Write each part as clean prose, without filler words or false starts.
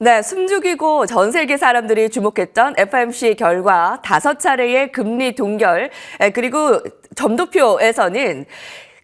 네, 숨죽이고 전 세계 사람들이 주목했던 FOMC 결과 5차례의 금리 동결, 그리고 점도표에서는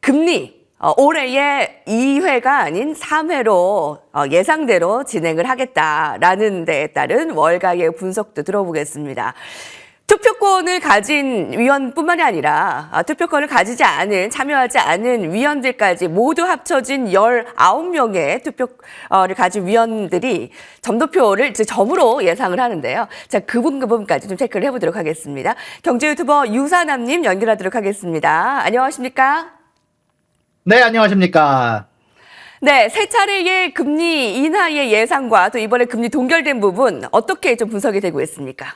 금리 올해의 2회가 아닌 3회로 예상대로 진행을 하겠다라는 데에 따른 월가의 분석도 들어보겠습니다. 투표권을 가진 위원뿐만이 아니라 투표권을 가지지 않은, 참여하지 않은 위원들까지 모두 합쳐진 19명의 투표를 가진 위원들이 점도표를 이제 점으로 예상을 하는데요. 자, 그 부분까지 좀 체크를 해보도록 하겠습니다. 경제 유튜버 유사남님 연결하도록 하겠습니다. 안녕하십니까? 네, 안녕하십니까? 네, 세 차례의 금리 인하의 예상과 또 이번에 금리 동결된 부분 어떻게 좀 분석이 되고 있습니까?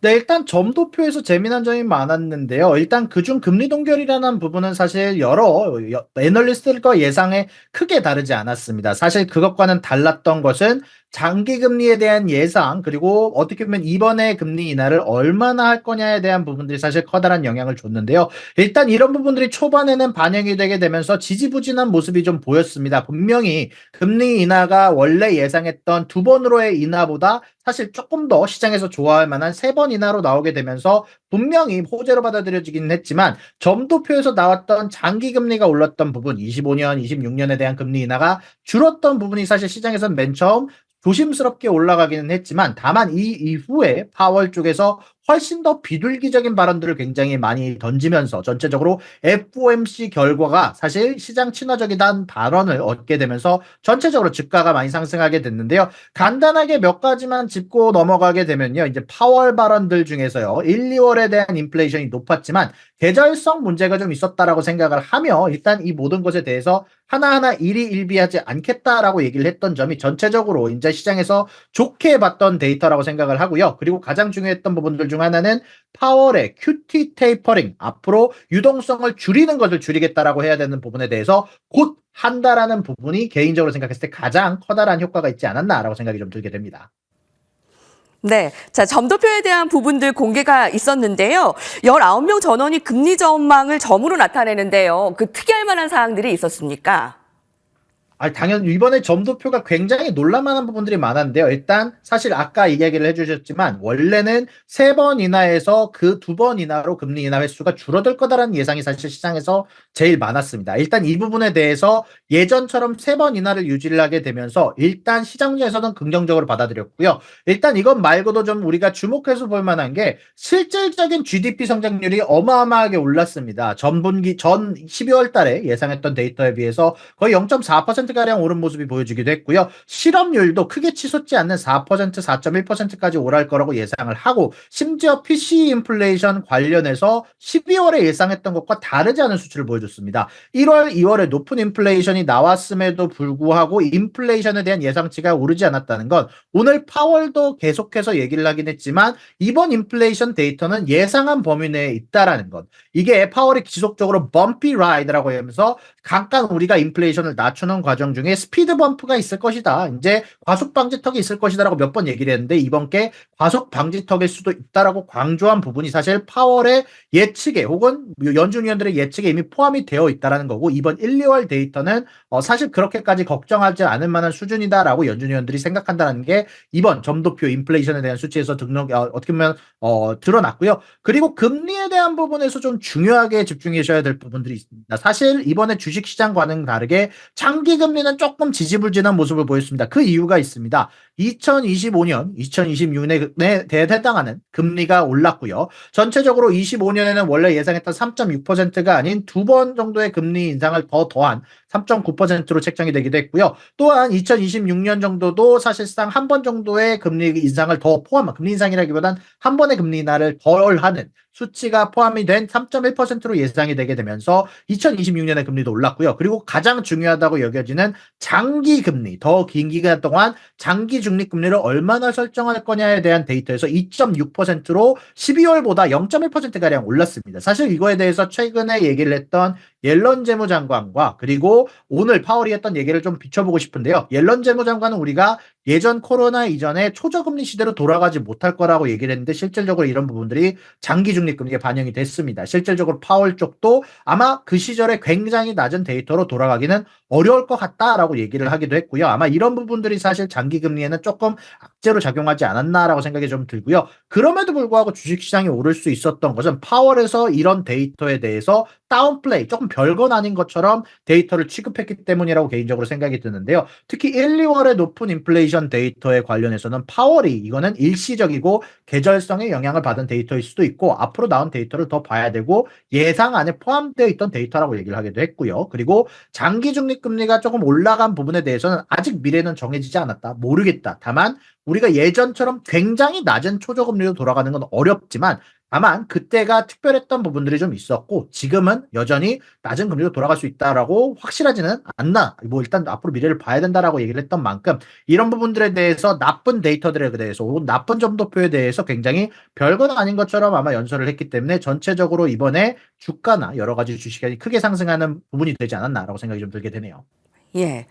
네, 일단 점도표에서 재미난 점이 많았는데요. 일단 그중 금리 동결이라는 부분은 사실 여러 애널리스트들과 예상에 크게 다르지 않았습니다. 사실 그것과는 달랐던 것은 장기 금리에 대한 예상, 그리고 어떻게 보면 이번에 금리 인하를 얼마나 할 거냐에 대한 부분들이 사실 커다란 영향을 줬는데요. 일단 이런 부분들이 초반에는 반영이 되게 되면서 지지부진한 모습이 좀 보였습니다. 분명히 금리 인하가 원래 예상했던 2번으로의 인하보다 사실 조금 더 시장에서 좋아할 만한 3번 인하로 나오게 되면서 분명히 호재로 받아들여지긴 했지만 점도표에서 나왔던 장기 금리가 올랐던 부분, 25년, 26년에 대한 금리 인하가 줄었던 부분이 사실 시장에서는 맨 처음 조심스럽게 올라가기는 했지만, 다만 이 이후에 파월 쪽에서 훨씬 더 비둘기적인 발언들을 굉장히 많이 던지면서 전체적으로 FOMC 결과가 사실 시장 친화적이다는 발언을 얻게 되면서 전체적으로 주가가 많이 상승하게 됐는데요. 간단하게 몇 가지만 짚고 넘어가게 되면요. 이제 파월 발언들 중에서요. 1, 2월에 대한 인플레이션이 높았지만 계절성 문제가 좀 있었다라고 생각을 하며 일단 이 모든 것에 대해서 하나하나 일희일비하지 않겠다라고 얘기를 했던 점이 전체적으로 이제 시장에서 좋게 봤던 데이터라고 생각을 하고요. 그리고 가장 중요했던 부분들 중 하나는 파월의 QT 테이퍼링, 앞으로 유동성을 줄이는 것을 줄이겠다라고 해야 되는 부분에 대해서 곧 한다라는 부분이 개인적으로 생각했을 때 가장 커다란 효과가 있지 않았나라고 생각이 좀 들게 됩니다. 네. 자, 점도표에 대한 부분들 공개가 있었는데요. 19명 전원이 금리 전망을 점으로 나타내는데요. 그 특이할 만한 사항들이 있었습니까? 당연히 이번에 점도표가 굉장히 놀랄만한 부분들이 많았는데요. 일단 사실 아까 이야기를 해주셨지만 원래는 3번 인하에서 그 2번 인하로 금리 인하 횟수가 줄어들 거다라는 예상이 사실 시장에서 제일 많았습니다. 일단 이 부분에 대해서 예전처럼 3번 인하를 유지를 하게 되면서 일단 시장에서는 긍정적으로 받아들였고요. 일단 이것 말고도 좀 우리가 주목해서 볼 만한 게 실질적인 GDP 성장률이 어마어마하게 올랐습니다. 전분기 전 12월 달에 예상했던 데이터에 비해서 거의 0.4%가량 오른 모습이 보여지기도 했고요. 실업률도 크게 치솟지 않는 4%, 4.1%까지 오를 거라고 예상을 하고, 심지어 PCE 인플레이션 관련해서 12월에 예상했던 것과 다르지 않은 수치를 보여줬습니다. 1월, 2월에 높은 인플레이션이 나왔음에도 불구하고 인플레이션에 대한 예상치가 오르지 않았다는 건 오늘 파월도 계속해서 얘기를 하긴 했지만 이번 인플레이션 데이터는 예상한 범위 내에 있다라는 것. 이게 파월이 지속적으로 bumpy ride라고 하면서 잠깐 우리가 인플레이션을 낮추는 과정 중에 스피드 범프가 있을 것이다. 이제 과속 방지턱이 있을 것이다라고 몇 번 얘기를 했는데 이번 게 과속 방지턱일 수도 있다라고 강조한 부분이 사실 파월의 예측에 혹은 연준 위원들의 예측에 이미 포함이 되어 있다라는 거고, 이번 1, 2월 데이터는 사실 그렇게까지 걱정하지 않을 만한 수준이다라고 연준 위원들이 생각한다는 게 이번 점도표 인플레이션에 대한 수치에서 어떻게 보면 드러났고요. 그리고 금리에 대한 부분에서 좀 중요하게 집중하셔야 될 부분들이 있습니다. 사실 이번에 주식시장과는 다르게 장기 금리는 조금 지지부진한 모습을 보였습니다. 그 이유가 있습니다. 2025년, 2026년에 해당하는 금리가 올랐고요. 전체적으로 25년에는 원래 예상했던 3.6%가 아닌 2번 정도의 금리 인상을 더한 3.9%로 책정이 되기도 했고요. 또한 2026년 정도도 사실상 한 번 정도의 금리 인상을 더 포함한, 금리 인상이라기보단 한 번의 금리 인하를 덜 하는 수치가 포함이 된 3.1%로 예상이 되게 되면서 2026년에 금리도 올랐고요. 그리고 가장 중요하다고 여겨지는 장기 금리, 더 긴 기간 동안 장기 중립금리를 얼마나 설정할 거냐에 대한 데이터에서 2.6%로 12월보다 0.1%가량 올랐습니다. 사실 이거에 대해서 최근에 얘기를 했던 옐런 재무장관과 그리고 오늘 파월이 했던 얘기를 좀 비춰보고 싶은데요. 옐런 재무장관은 우리가 예전 코로나 이전에 초저금리 시대로 돌아가지 못할 거라고 얘기를 했는데 실질적으로 이런 부분들이 장기 중립금리에 반영이 됐습니다. 실질적으로 파월 쪽도 아마 그 시절에 굉장히 낮은 데이터로 돌아가기는 어려울 것 같다라고 얘기를 하기도 했고요. 아마 이런 부분들이 사실 장기 금리에는 조금 악재로 작용하지 않았나라고 생각이 좀 들고요. 그럼에도 불구하고 주식시장이 오를 수 있었던 것은 파월에서 이런 데이터에 대해서 다운플레이, 조금 별건 아닌 것처럼 데이터를 취급했기 때문이라고 개인적으로 생각이 드는데요. 특히 1, 2월의 높은 인플레이션 데이터에 관련해서는 파월이 이거는 일시적이고 계절성의 영향을 받은 데이터일 수도 있고 앞으로 나온 데이터를 더 봐야 되고 예상 안에 포함되어 있던 데이터라고 얘기를 하기도 했고요. 그리고 장기 중립금리가 조금 올라간 부분에 대해서는 아직 미래는 정해지지 않았다. 모르겠다. 다만 우리가 예전처럼 굉장히 낮은 초저금리로 돌아가는 건 어렵지만 다만 그때가 특별했던 부분들이 좀 있었고 지금은 여전히 낮은 금리로 돌아갈 수 있다라고 확실하지는 않나. 뭐 일단 앞으로 미래를 봐야 된다라고 얘기를 했던 만큼 이런 부분들에 대해서 나쁜 데이터들에 대해서 혹은 나쁜 점도표에 대해서 굉장히 별건 아닌 것처럼 아마 연설을 했기 때문에 전체적으로 이번에 주가나 여러 가지 주식이 크게 상승하는 부분이 되지 않았나라고 생각이 좀 들게 되네요. 예.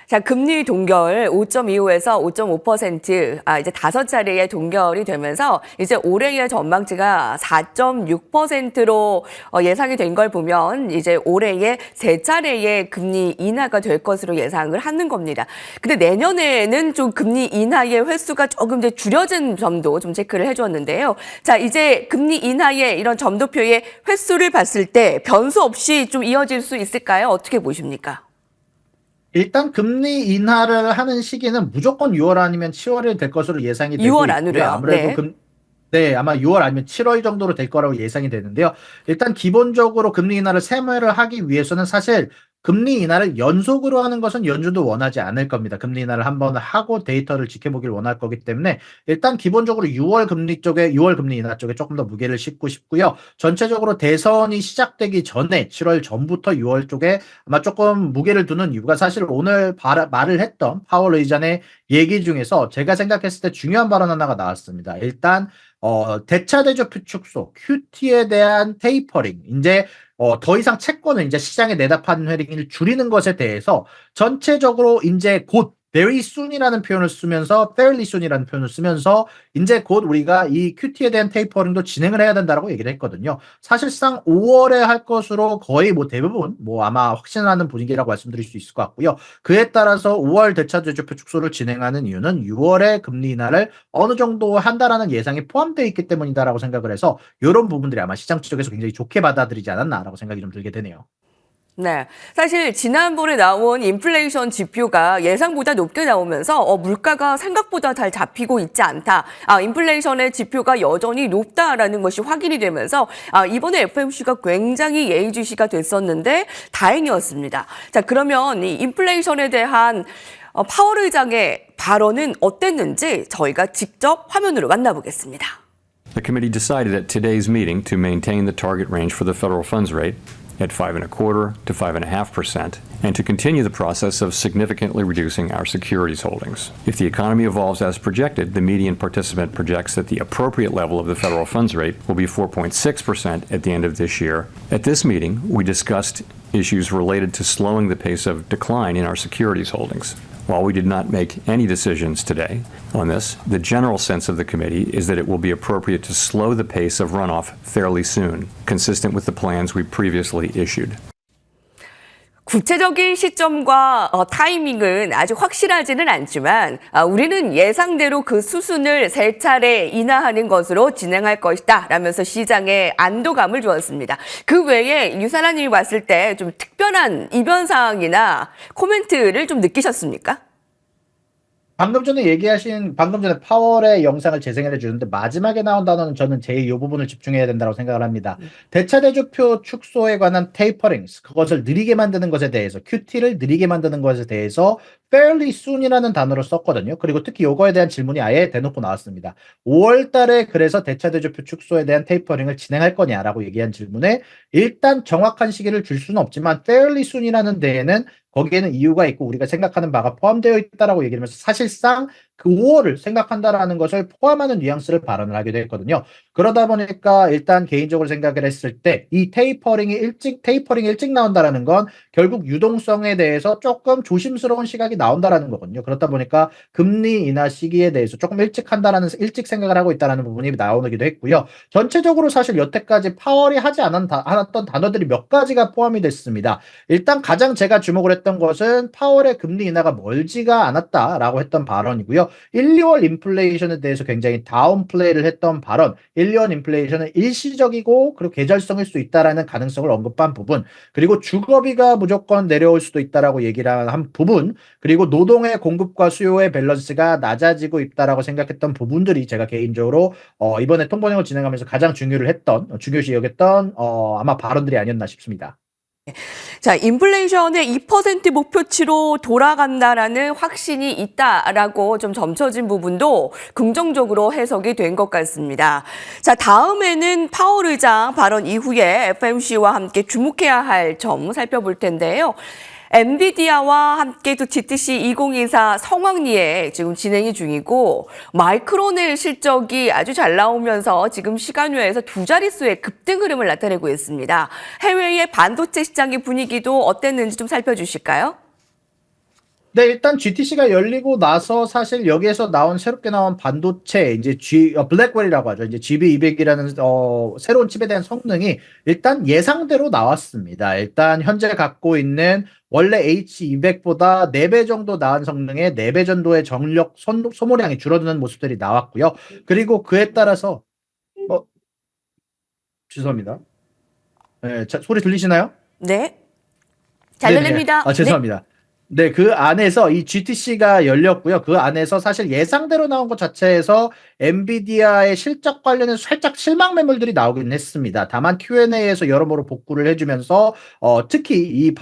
자, 금리 동결 5.25에서 5.5%, 이제 5차례의 동결이 되면서 이제 올해의 전망치가 4.6%로 예상이 된 걸 보면 이제 올해에 3차례의 금리 인하가 될 것으로 예상을 하는 겁니다. 근데 내년에는 좀 금리 인하의 횟수가 조금 이제 줄여진 점도 좀 체크를 해줬는데요. 자, 이제 금리 인하의 이런 점도표의 횟수를 봤을 때 변수 없이 좀 이어질 수 있을까요? 어떻게 보십니까? 일단 금리 인하를 하는 시기는 무조건 6월 아니면 7월이 될 것으로 예상이 되고 6월 있고요. 안으로요. 아무래도 네. 네, 아마 6월 아니면 7월 정도로 될 거라고 예상이 되는데요. 일단 기본적으로 금리 인하를 세무를 하기 위해서는 사실 금리 인하를 연속으로 하는 것은 연준도 원하지 않을 겁니다. 금리 인하를 한 번 하고 데이터를 지켜보길 원할 거기 때문에 일단 기본적으로 6월 금리 인하 쪽에 조금 더 무게를 싣고 싶고요. 전체적으로 대선이 시작되기 전에 7월 전부터 6월 쪽에 아마 조금 무게를 두는 이유가 사실 오늘 말을 했던 파월 의장의 얘기 중에서 제가 생각했을 때 중요한 발언 하나가 나왔습니다. 일단 대차대조표 축소, QT에 대한 테이퍼링, 이제 더 이상 채권을 이제 시장에 내다 파는 회리를 줄이는 것에 대해서 전체적으로 이제 곧 very soon이라는 표현을 쓰면서 fairly soon이라는 표현을 쓰면서 이제 곧 우리가 이 QT에 대한 테이퍼링도 진행을 해야 된다라고 얘기를 했거든요. 사실상 5월에 할 것으로 거의 뭐 대부분 뭐 아마 확신하는 분위기라고 말씀드릴 수 있을 것 같고요. 그에 따라서 5월 대차대조표 축소를 진행하는 이유는 6월에 금리 인하를 어느 정도 한다라는 예상이 포함되어 있기 때문이다라고 생각을 해서 이런 부분들이 아마 시장 쪽에서 굉장히 좋게 받아들이지 않았나라고 생각이 좀 들게 되네요. 네. 사실 지난번에 나온 인플레이션 지표가 예상보다 높게 나오면서 물가가 생각보다 잘 잡히고 있지 않다. 인플레이션의 지표가 여전히 높다라는 것이 확인이 되면서 이번에 FOMC가 굉장히 예의주시가 됐었는데 다행이었습니다. 자, 그러면 이 인플레이션에 대한 파월 의장의 발언은 어땠는지 저희가 직접 화면으로 만나보겠습니다. The committee decided at today's meeting to maintain the target range for the federal funds rate at 5.25% to 5.5%, and to continue the process of significantly reducing our securities holdings. If the economy evolves as projected, the median participant projects that the appropriate level of the federal funds rate will be 4.6% at the end of this year. At this meeting, we discussed issues related to slowing the pace of decline in our securities holdings. While we did not make any decisions today on this, the general sense of the committee is that it will be appropriate to slow the pace of runoff fairly soon, consistent with the plans we previously issued. 구체적인 시점과 타이밍은 아직 확실하지는 않지만 우리는 예상대로 그 수순을 3차례 인하하는 것으로 진행할 것이다 라면서 시장에 안도감을 주었습니다. 그 외에 유사라님이 봤을 때 좀 특별한 이변 사항이나 코멘트를 좀 느끼셨습니까? 방금 전에 파월의 영상을 재생해 주는데 마지막에 나온 단어는 저는 제일 이 부분을 집중해야 된다고 생각을 합니다. 대차대조표 축소에 관한 테이퍼링, 그것을 느리게 만드는 것에 대해서, QT를 느리게 만드는 것에 대해서 fairly soon이라는 단어를 썼거든요. 그리고 특히 이거에 대한 질문이 아예 대놓고 나왔습니다. 5월 달에 그래서 대차대조표 축소에 대한 테이퍼링을 진행할 거냐라고 얘기한 질문에 일단 정확한 시기를 줄 수는 없지만 fairly soon이라는 데에는 거기에는 이유가 있고 우리가 생각하는 바가 포함되어 있다라고 얘기하면서 사실상 그 5월을 생각한다라는 것을 포함하는 뉘앙스를 발언을 하기도 했거든요. 그러다 보니까 일단 개인적으로 생각을 했을 때 이 테이퍼링이 일찍 나온다라는 건 결국 유동성에 대해서 조금 조심스러운 시각이 나온다라는 거거든요. 그렇다 보니까 금리 인하 시기에 대해서 조금 일찍 생각을 하고 있다라는 부분이 나오기도 했고요. 전체적으로 사실 여태까지 파월이 하지 않았던 단어들이 몇 가지가 포함이 됐습니다. 일단 가장 제가 주목을 했던 것은 파월의 금리 인하가 멀지가 않았다라고 했던 발언이고요. 1, 2월 인플레이션에 대해서 굉장히 다운플레이를 했던 발언. 1, 2월 인플레이션은 일시적이고 그리고 계절성일 수 있다라는 가능성을 언급한 부분. 그리고 주거비가 무조건 내려올 수도 있다라고 얘기를 한 부분. 그리고 노동의 공급과 수요의 밸런스가 낮아지고 있다라고 생각했던 부분들이 제가 개인적으로 이번에 통번역을 진행하면서 가장 중요시 여겼던 아마 발언들이 아니었나 싶습니다. 자, 인플레이션의 2% 목표치로 돌아간다라는 확신이 있다라고 좀 점쳐진 부분도 긍정적으로 해석이 된 것 같습니다. 자, 다음에는 파월 의장 발언 이후에 FOMC와 함께 주목해야 할 점 살펴볼 텐데요. 엔비디아와 함께 또 GTC 2024 성황리에 지금 진행이 중이고 마이크론의 실적이 아주 잘 나오면서 지금 시간외에서 두 자릿수의 급등 흐름을 나타내고 있습니다. 해외의 반도체 시장의 분위기도 어땠는지 좀 살펴주실까요? 네, 일단 GTC가 열리고 나서 사실 여기에서 새롭게 나온 반도체, 이제 블랙웰이라고 하죠. 이제 GB200이라는, 새로운 칩에 대한 성능이 일단 예상대로 나왔습니다. 일단 현재 갖고 있는 원래 H200보다 4배 정도 나은 성능의 4배 정도의 전력 소모량이 줄어드는 모습들이 나왔고요. 그리고 그에 따라서, 죄송합니다. 네, 소리 들리시나요? 네. 잘 네네. 들립니다. 죄송합니다. 네, 그 안에서 이 GTC가 열렸고요. 그 안에서 사실 예상대로 나온 것 자체에서 엔비디아의 실적 관련해서 살짝 실망 매물들이 나오긴 했습니다. 다만 Q&A에서 여러모로 복구를 해주면서 특히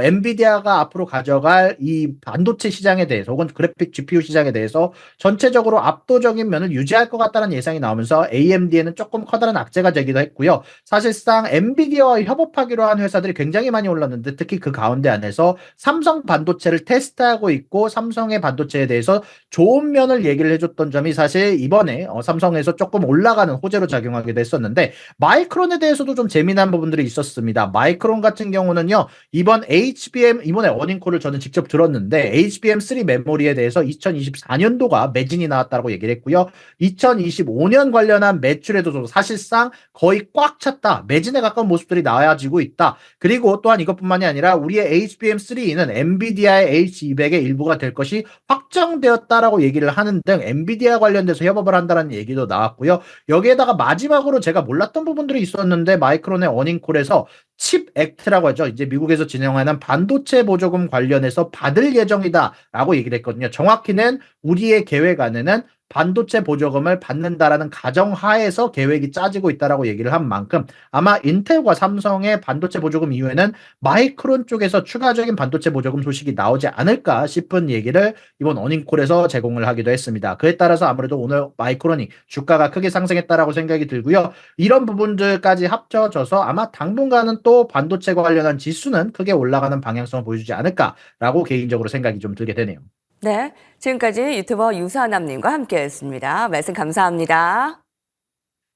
엔비디아가 앞으로 가져갈 이 반도체 시장에 대해서 혹은 그래픽 GPU 시장에 대해서 전체적으로 압도적인 면을 유지할 것 같다는 예상이 나오면서 AMD에는 조금 커다란 악재가 되기도 했고요. 사실상 엔비디아와 협업하기로 한 회사들이 굉장히 많이 올랐는데 특히 그 가운데 안에서 삼성 반도체를 테스트하고 있고 삼성의 반도체에 대해서 좋은 면을 얘기를 해줬던 점이 사실 이번에 삼성에서 조금 올라가는 호재로 작용하기도 했었는데 마이크론에 대해서도 좀 재미난 부분들이 있었습니다. 마이크론 같은 경우는요. 이번에 어닝콜을 저는 직접 들었는데 HBM3 메모리에 대해서 2024년도가 매진이 나왔다고 얘기를 했고요. 2025년 관련한 매출에도 사실상 거의 꽉 찼다. 매진에 가까운 모습들이 나와지고 있다. 그리고 또한 이것뿐만이 아니라 우리의 HBM3는 엔비디아의 H200의 일부가 될 것이 확정되었다라고 얘기를 하는 등 엔비디아 관련돼서 협업을 한다는 얘기도 나왔고요. 여기에다가 마지막으로 제가 몰랐던 부분들이 있었는데 마이크론의 어닝콜에서 칩 액트라고 하죠. 이제 미국에서 진행하는 반도체 보조금 관련해서 받을 예정이다라고 얘기를 했거든요. 정확히는 우리의 계획 안에는 반도체 보조금을 받는다라는 가정하에서 계획이 짜지고 있다라고 얘기를 한 만큼 아마 인텔과 삼성의 반도체 보조금 이후에는 마이크론 쪽에서 추가적인 반도체 보조금 소식이 나오지 않을까 싶은 얘기를 이번 어닝콜에서 제공을 하기도 했습니다. 그에 따라서 아무래도 오늘 마이크론이 주가가 크게 상승했다라고 생각이 들고요. 이런 부분들까지 합쳐져서 아마 당분간은 또 반도체 관련한 지수는 크게 올라가는 방향성을 보여주지 않을까라고 개인적으로 생각이 좀 들게 되네요. 네. 지금까지 유튜버 유사남님과 함께했습니다. 말씀 감사합니다.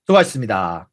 수고하셨습니다.